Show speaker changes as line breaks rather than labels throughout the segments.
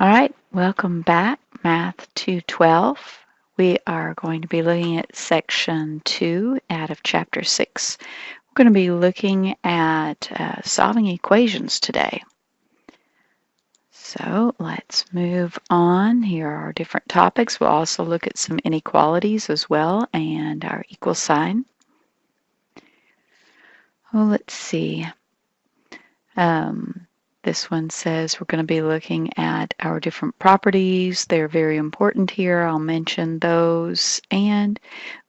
All right, welcome back, Math 212. We are going to be looking at section 2 out of chapter 6. We're going to be looking at solving equations today. So let's move on. Here are our different topics. We'll also look at some inequalities as well and our equal sign. Well, let's see. This one says we're going to be looking at our different properties. They're very important here. I'll mention those. And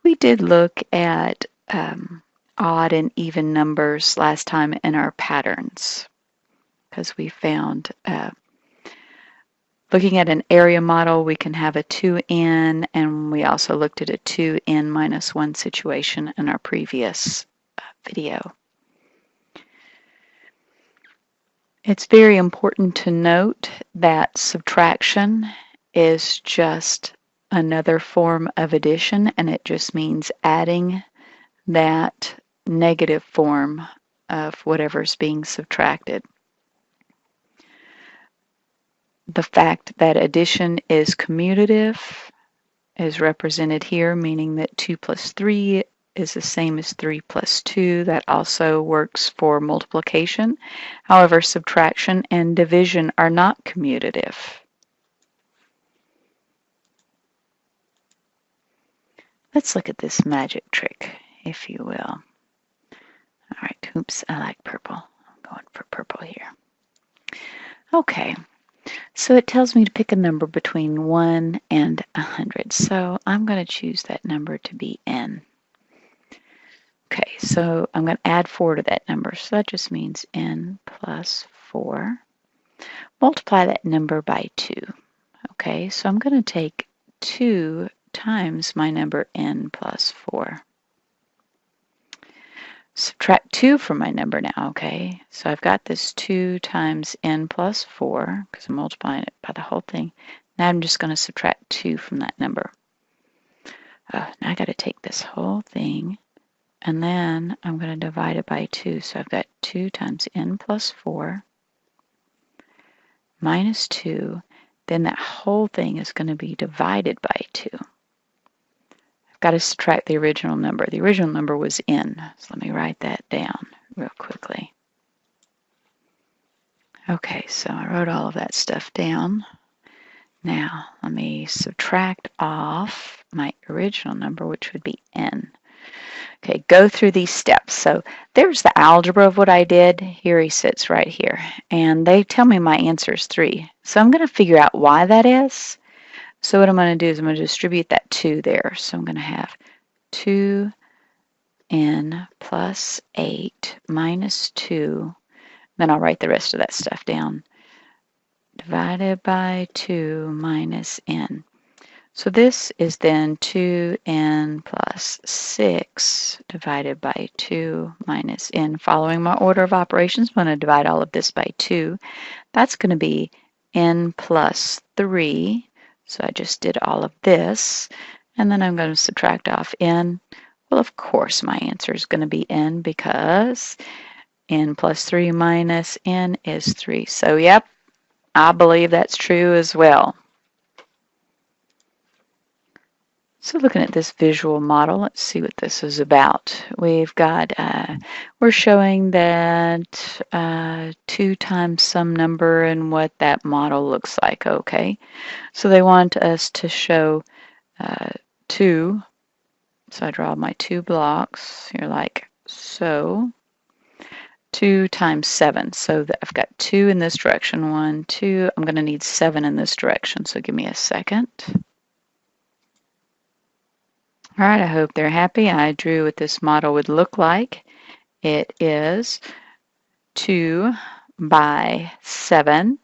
we did look at odd and even numbers last time in our patterns because we found looking at an area model, we can have a 2n, and we also looked at a 2n minus 1 situation in our previous video. It's very important to note that subtraction is just another form of addition, and it just means adding that negative form of whatever's being subtracted. The fact that addition is commutative is represented here, meaning that 2 plus 3 is the same as 3 plus 2. That also works for multiplication. However, subtraction and division are not commutative. Let's look at this magic trick, if you will. All right, oops, I like purple. I'm going for purple here. Okay, so it tells me to pick a number between 1 and 100. So I'm going to choose that number to be n. Okay, so I'm going to add 4 to that number. So that just means n plus 4. Multiply that number by 2. Okay, so I'm going to take 2 times my number n plus 4. Subtract 2 from my number now, okay? So I've got this 2 times n plus 4, because I'm multiplying it by the whole thing. Now I'm just going to subtract 2 from that number. Now I got to take this whole thing, and then I'm going to divide it by 2. So I've got 2 times n plus 4 minus 2. Then that whole thing is going to be divided by 2. I've got to subtract the original number. The original number was n. So let me write that down real quickly. Okay, so I wrote all of that stuff down. Now let me subtract off my original number, which would be n. Okay, go through these steps. So there's the algebra of what I did. Here he sits right here. And they tell me my answer is 3. So I'm going to figure out why that is. So what I'm going to do is I'm going to distribute that 2 there. So I'm going to have 2n plus 8 minus 2. Then I'll write the rest of that stuff down. Divided by 2 minus n. So this is then 2n plus 6 divided by 2 minus n. Following my order of operations, I'm going to divide all of this by 2. That's going to be n plus 3. So I just did all of this. And then I'm going to subtract off n. Well, of course, my answer is going to be n because n plus 3 minus n is 3. So, yep, I believe that's true as well. So looking at this visual model, let's see what this is about. We've got, we're showing that 2 times some number and what that model looks like, okay? So they want us to show 2. So I draw my 2 blocks here like so. 2 times 7. So I've got 2 in this direction. 1, 2. I'm going to need 7 in this direction. So give me a second. All right, I hope they're happy. I drew what this model would look like. It is 2 by 7.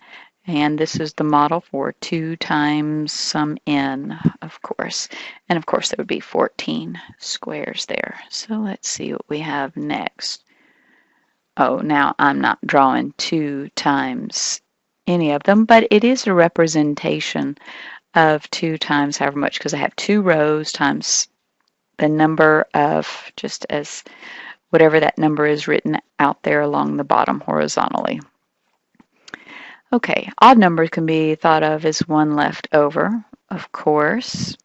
And this is the model for 2 times some n, of course. And of course, there would be 14 squares there. So let's see what we have next. Oh, now I'm not drawing 2 times any of them, but it is a representation of 2 times however much, because I have 2 rows times the number of, just as whatever that number is written out there along the bottom horizontally. Okay, odd numbers can be thought of as one left over, of course.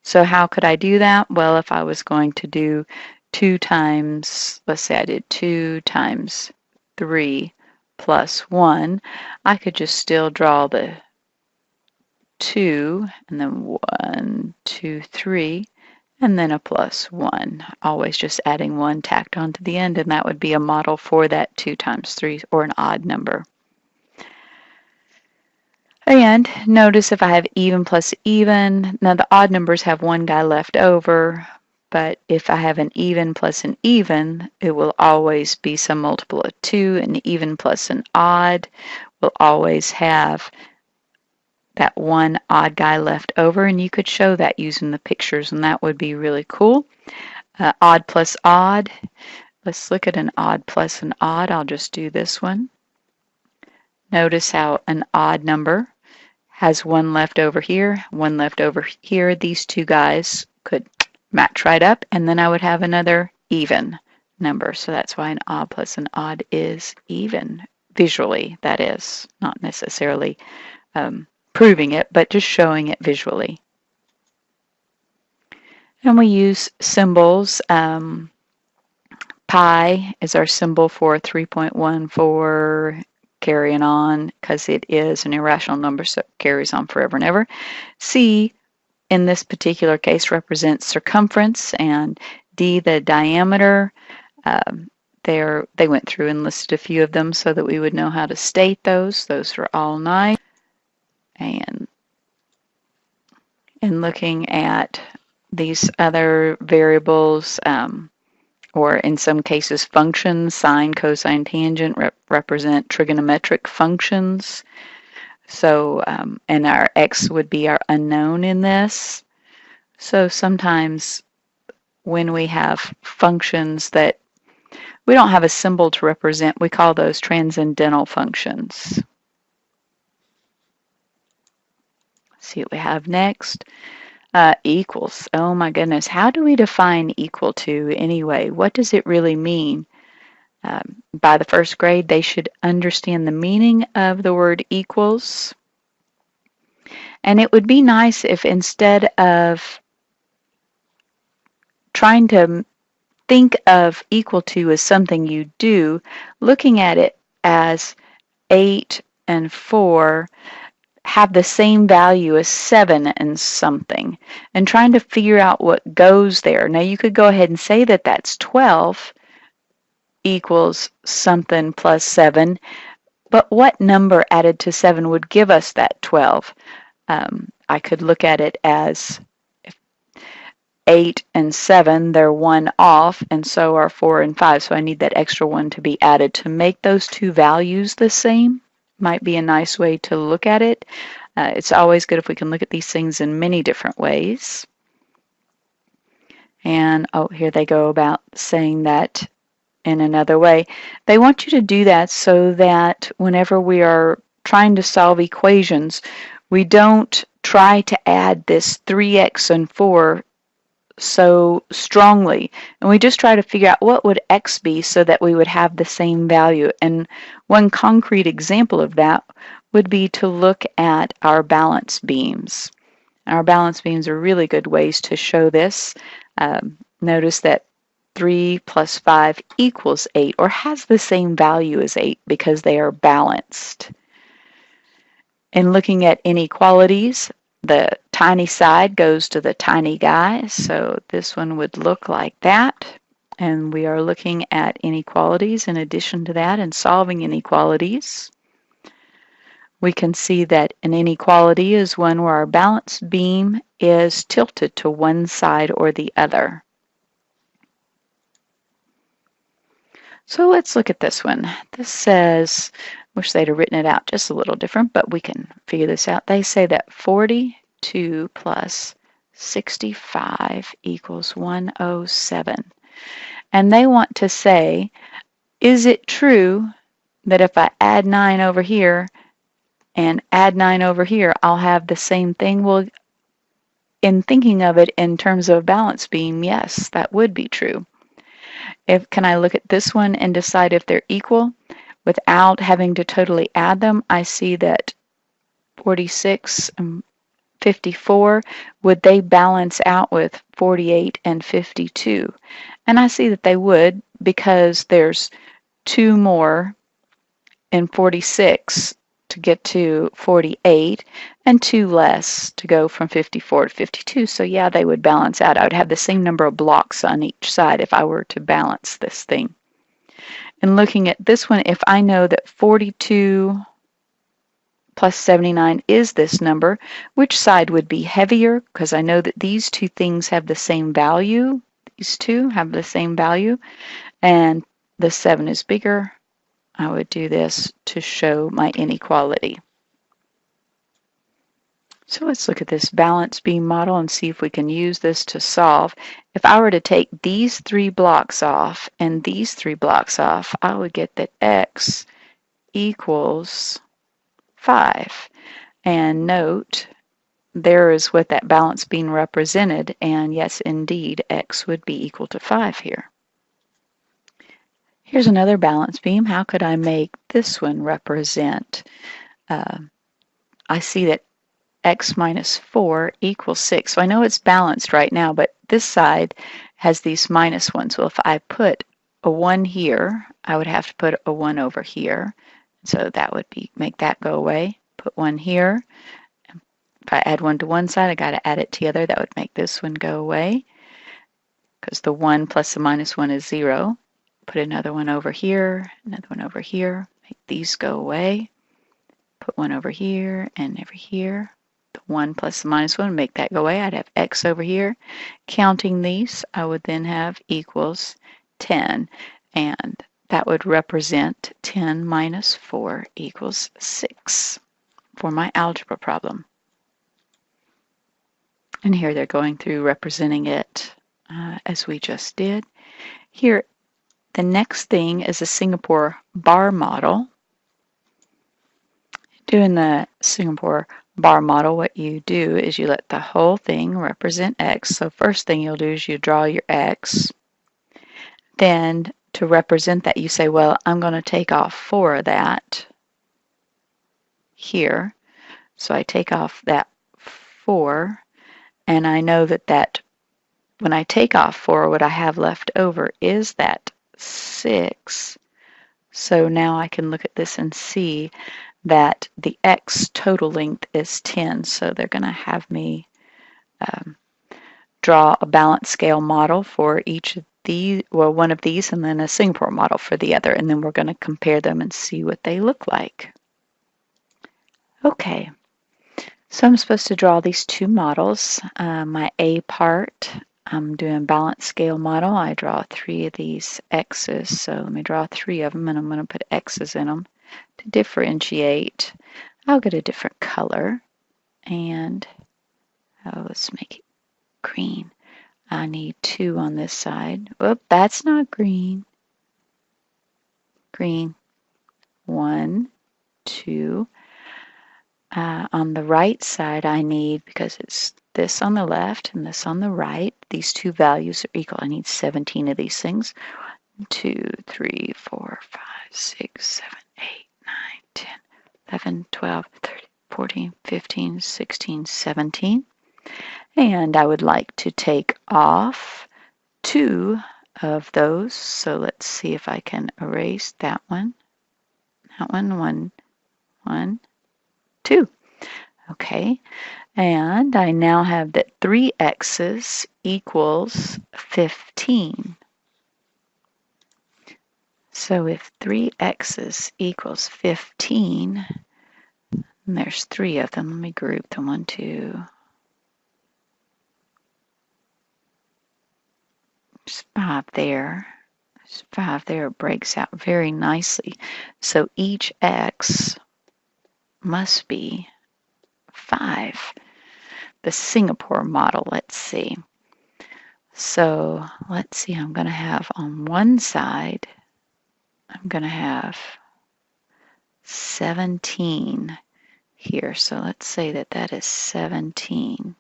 So how could I do that? Well, if I was going to do 2 times, let's say I did 2 times 3 plus 1, I could just still draw the 2 and then 1, 2, 3, and then a plus 1. Always just adding 1 tacked onto the end, and that would be a model for that 2 times 3 or an odd number. And notice if I have even plus even, now the odd numbers have one guy left over, but if I have an even plus an even, it will always be some multiple of 2. An even plus an odd will always have that one odd guy left over, and you could show that using the pictures, and that would be really cool. Odd plus odd. Let's look at an odd plus an odd. I'll just do this one. Notice how an odd number has one left over here, one left over here. These two guys could match right up, and then I would have another even number. So that's why an odd plus an odd is even. Visually, that is, not necessarily proving it, but just showing it visually. And we use symbols. Pi is our symbol for 3.14, carrying on because it is an irrational number, so it carries on forever and ever. C, in this particular case, represents circumference, and D, the diameter. They went through and listed a few of them so that we would know how to state those. Those are all nice. And in looking at these other variables, or in some cases functions, sine, cosine, tangent represent trigonometric functions. So, and our x would be our unknown in this. So sometimes when we have functions that we don't have a symbol to represent, we call those transcendental functions. Let's see what we have next. Equals. Oh my goodness. How do we define equal to anyway? What does it really mean? By the first grade, they should understand the meaning of the word equals. And it would be nice if instead of trying to think of equal to as something you do, looking at it as 8 and 4 have the same value as 7 and something, and trying to figure out what goes there. Now you could go ahead and say that that's 12 equals something plus 7, but what number added to 7 would give us that 12? I could look at it as 8 and 7, they're 1 off, and so are 4 and 5, so I need that extra 1 to be added to make those two values the same. Might be a nice way to look at it. It's always good if we can look at these things in many different ways. And oh, here they go about saying that in another way. They want you to do that so that whenever we are trying to solve equations, we don't try to add this 3x and 4 so strongly, and we just try to figure out what would x be so that we would have the same value. And one concrete example of that would be to look at our balance beams. Our balance beams are really good ways to show this. Notice that 3 plus 5 equals 8, or has the same value as 8 because they are balanced. In looking at inequalities, the tiny side goes to the tiny guy, so this one would look like that. And we are looking at inequalities in addition to that and solving inequalities. We can see that an inequality is one where our balance beam is tilted to one side or the other. So let's look at this one. This says, wish they'd have written it out just a little different, but we can figure this out. They say that 42 plus 65 equals 107. And they want to say, is it true that if I add 9 over here and add 9 over here, I'll have the same thing? Well, in thinking of it in terms of balance beam, yes, that would be true. Can I look at this one and decide if they're equal? without having to totally add them, I see that 46 and 54, would they balance out with 48 and 52? And I see that they would, because there's 2 more in 46 to get to 48 and 2 less to go from 54 to 52. So yeah, they would balance out. I would have the same number of blocks on each side if I were to balance this thing. And looking at this one, if I know that 42 plus 79 is this number, which side would be heavier? Because I know that these two things have the same value. These two have the same value, and the 7 is bigger. I would do this to show my inequality. So let's look at this balance beam model and see if we can use this to solve. If I were to take these 3 blocks off and these 3 blocks off, I would get that x equals 5. And note, there is what that balance beam represented, and yes, indeed, x would be equal to 5 here. Here's another balance beam. How could I make this one represent? I see that x minus 4 equals 6. So I know it's balanced right now, but this side has these minus ones. Well, if I put a 1 here, I would have to put a 1 over here. So that would make that go away. Put 1 here. If I add 1 to one side, I got to add it to the other. That would make this one go away, because the 1 plus the minus 1 is 0. Put another one over here, another one over here. Make these go away. Put 1 over here and over here. The 1 plus the minus 1, make that go away. I'd have x over here. Counting these, I would then have equals 10. And that would represent 10 minus 4 equals 6 for my algebra problem. And here they're going through representing it as we just did. Here, the next thing is a Singapore bar model. Doing the Singapore bar model, what you do is you let the whole thing represent x. So first thing you'll do is you draw your x. Then to represent that, you say, well, I'm going to take off 4 of that here. So I take off that 4. And I know that when I take off 4, what I have left over is that 6. So now I can look at this and see that the x total length is 10. So they're going to have me draw a balance scale model for each of these, well, one of these, and then a Singapore model for the other. And then we're going to compare them and see what they look like. Okay. So I'm supposed to draw these 2 models. My A part, I'm doing balance scale model. I draw 3 of these x's. So let me draw 3 of them, and I'm going to put x's in them to differentiate. I'll get a different color, and let's make it green. I need 2 on this side. Whoop, that's not green. Green. 1, 2. On the right side, I need, because it's this on the left and this on the right, these 2 values are equal. I need 17 of these things. 1, 2, 3, 4, 5, 6, 7, 8, 9, 10, 11, 12, 13, 14, 15, 16, 17. And I would like to take off 2 of those. So let's see if I can erase that one. That one, 1, 1, 2. Okay, and I now have that 3 x's equals 15. So if 3 x's equals 15, and there's 3 of them, let me group them. 1, 2. There's 5 there. There's 5 there. It breaks out very nicely. So each x must be 5. The Singapore model, let's see. So let's see, I'm going to have on one side, I'm going to have 17 here. So let's say that that is 17.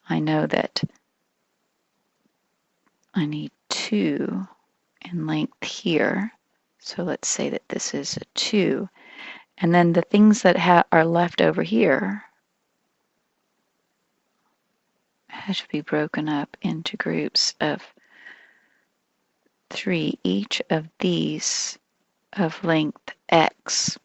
I know that I need 2 in length here. So let's say that this is a 2. And then the things that are left over here have to be broken up into groups of 3, each of these of length x.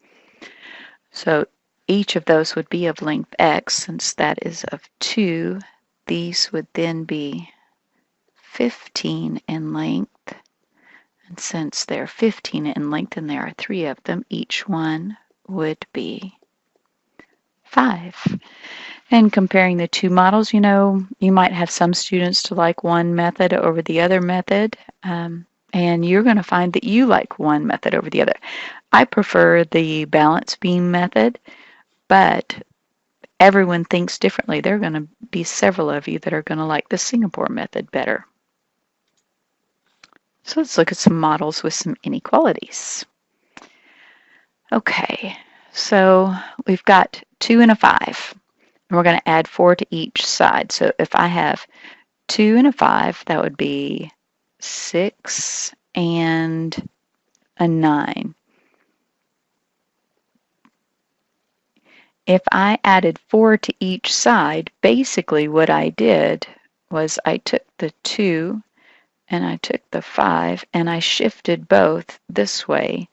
So each of those would be of length x. Since that is of 2, these would then be 15 in length. And since they're 15 in length and there are 3 of them, each one would be 5. And comparing the two models, you might have some students to like one method over the other method, and you're going to find that you like one method over the other. I prefer the balance beam method, but everyone thinks differently. There are going to be several of you that are going to like the Singapore method better. So let's look at some models with some inequalities. Okay, so we've got 2 and a 5. And we're going to add 4 to each side. So if I have 2 and a 5, that would be 6 and a 9. If I added 4 to each side, basically what I did was I took the 2 and I took the 5 and I shifted both this way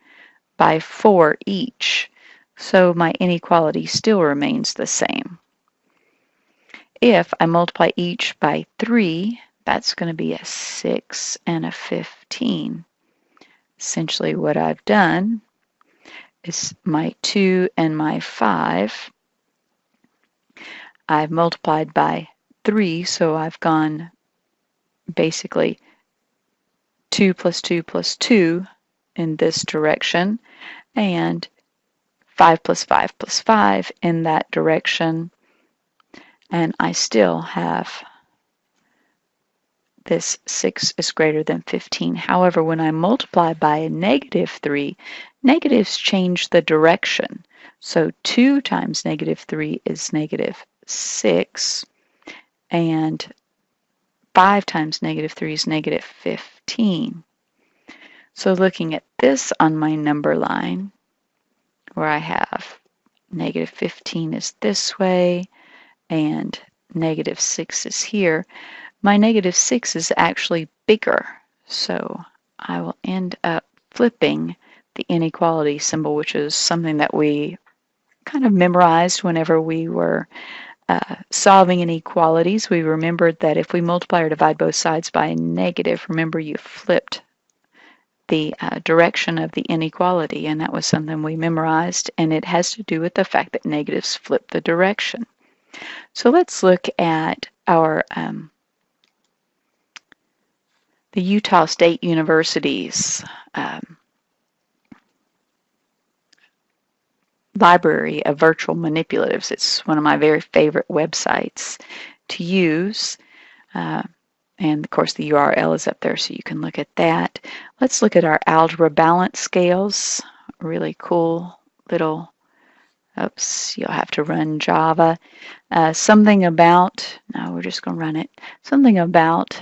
by 4 each. So my inequality still remains the same. If I multiply each by 3, that's going to be a 6 and a 15. Essentially what I've done is my 2 and my 5, I've multiplied by 3, so I've gone basically 2 plus 2 plus 2 in this direction, and 5 plus 5 plus 5 in that direction, and I still have this 6 is greater than 15. However, when I multiply by a -3, negatives change the direction. So 2 times -3 is -6, and 5 times -3 is -15. So looking at this on my number line, where I have -15 is this way, and -6 is here, my -6 is actually bigger, so I will end up flipping the inequality symbol, which is something that we kind of memorized whenever we were solving inequalities. We remembered that if we multiply or divide both sides by a negative, remember you flipped the direction of the inequality, and that was something we memorized, and it has to do with the fact that negatives flip the direction. So let's look at our the Utah State University's library of virtual manipulatives. It's one of my very favorite websites to use. And of course the URL is up there so you can look at that. Let's look at our algebra balance scales. Really cool little, oops, you'll have to run Java. Something about, no, we're just going to run it. Something about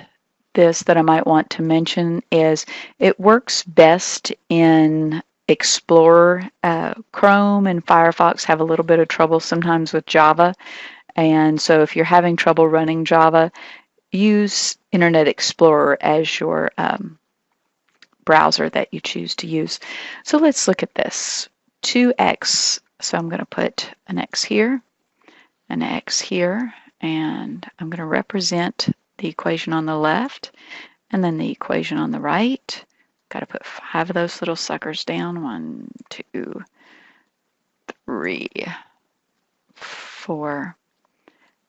this that I might want to mention is it works best in Explorer. Chrome and Firefox have a little bit of trouble sometimes with Java, and so if you're having trouble running Java, use Internet Explorer as your browser that you choose to use. So let's look at this. 2x, so I'm going to put an x here, an x here, and I'm going to represent the equation on the left and then the equation on the right. Got to put 5 of those little suckers down. 1, 2, 3, 4,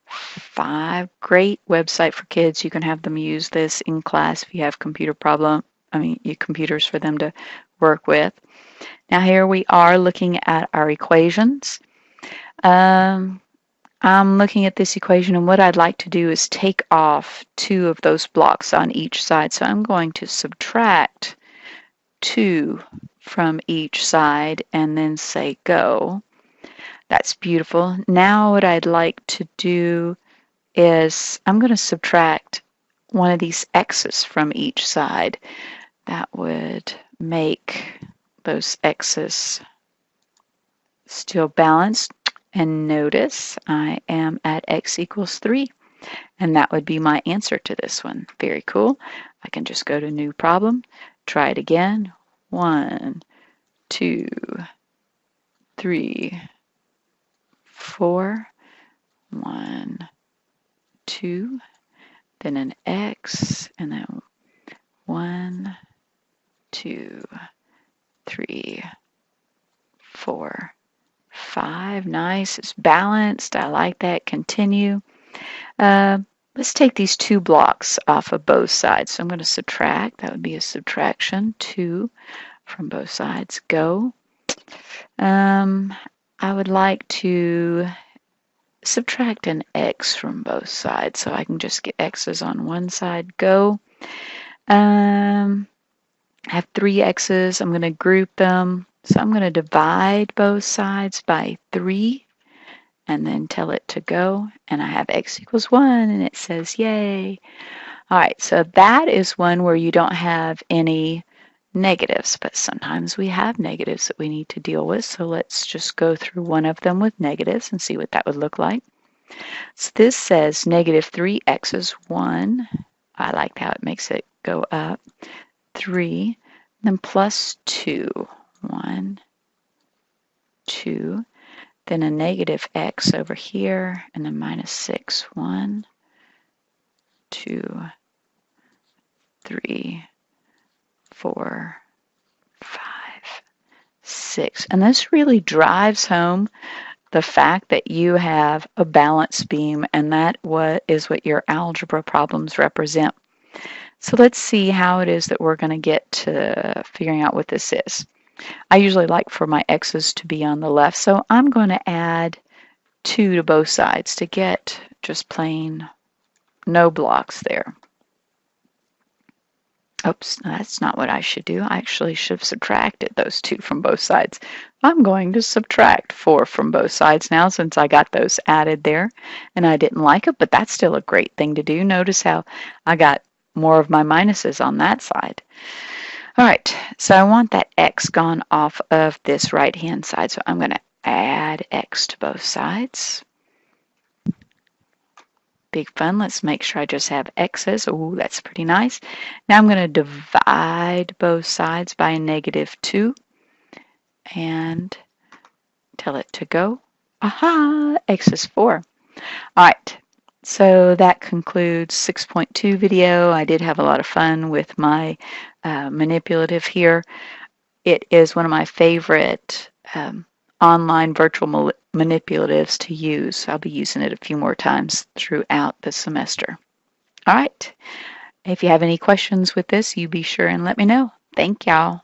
5. Great website for kids. You can have them use this in class if you have computers for them to work with. Now here we are looking at our equations. I'm looking at this equation, and what I'd like to do is take off 2 of those blocks on each side. So I'm going to subtract 2 from each side and then say go. That's beautiful. Now what I'd like to do is I'm going to subtract one of these x's from each side. That would make those x's still balanced. And notice I am at x equals 3. And that would be my answer to this one. Very cool. I can just go to new problem, try it again. 1, 2, 3, 4. 1, 2, then an x, and then 1, 2, 3, 4, 5. Nice. It's balanced. I like that. Continue. Let's take these 2 blocks off of both sides. So I'm going to subtract. That would be a subtraction. 2 from both sides. Go. I would like to subtract an x from both sides. So I can just get x's on one side. Go. I have 3 x's. I'm going to group them. So I'm going to divide both sides by 3 and then tell it to go. And I have x equals 1 and it says yay. All right, so that is one where you don't have any negatives, but sometimes we have negatives that we need to deal with. So let's just go through one of them with negatives and see what that would look like. So this says negative 3x is 1. I like how it makes it go up. 3, then plus 2. 1, 2, then a negative x over here, and then minus 6. 1, 2, 3, 4, 5, 6. And this really drives home the fact that you have a balance beam, and that is what your algebra problems represent. So let's see how it is that we're going to get to figuring out what this is. I usually like for my x's to be on the left, so I'm going to add 2 to both sides to get just plain no blocks there. Oops, that's not what I should do. I actually should have subtracted those 2 from both sides. I'm going to subtract 4 from both sides now since I got those added there, and I didn't like it, but that's still a great thing to do. Notice how I got more of my minuses on that side. All right, so I want that x gone off of this right-hand side, so I'm going to add x to both sides. Big fun. Let's make sure I just have x's. Oh, that's pretty nice. Now I'm going to divide both sides by negative 2 and tell it to go. Aha, x is 4. All right, so that concludes 6.2 video. I did have a lot of fun with my manipulative here. It is one of my favorite online virtual manipulatives to use. I'll be using it a few more times throughout the semester. All right, if you have any questions with this, you be sure and let me know. Thank y'all.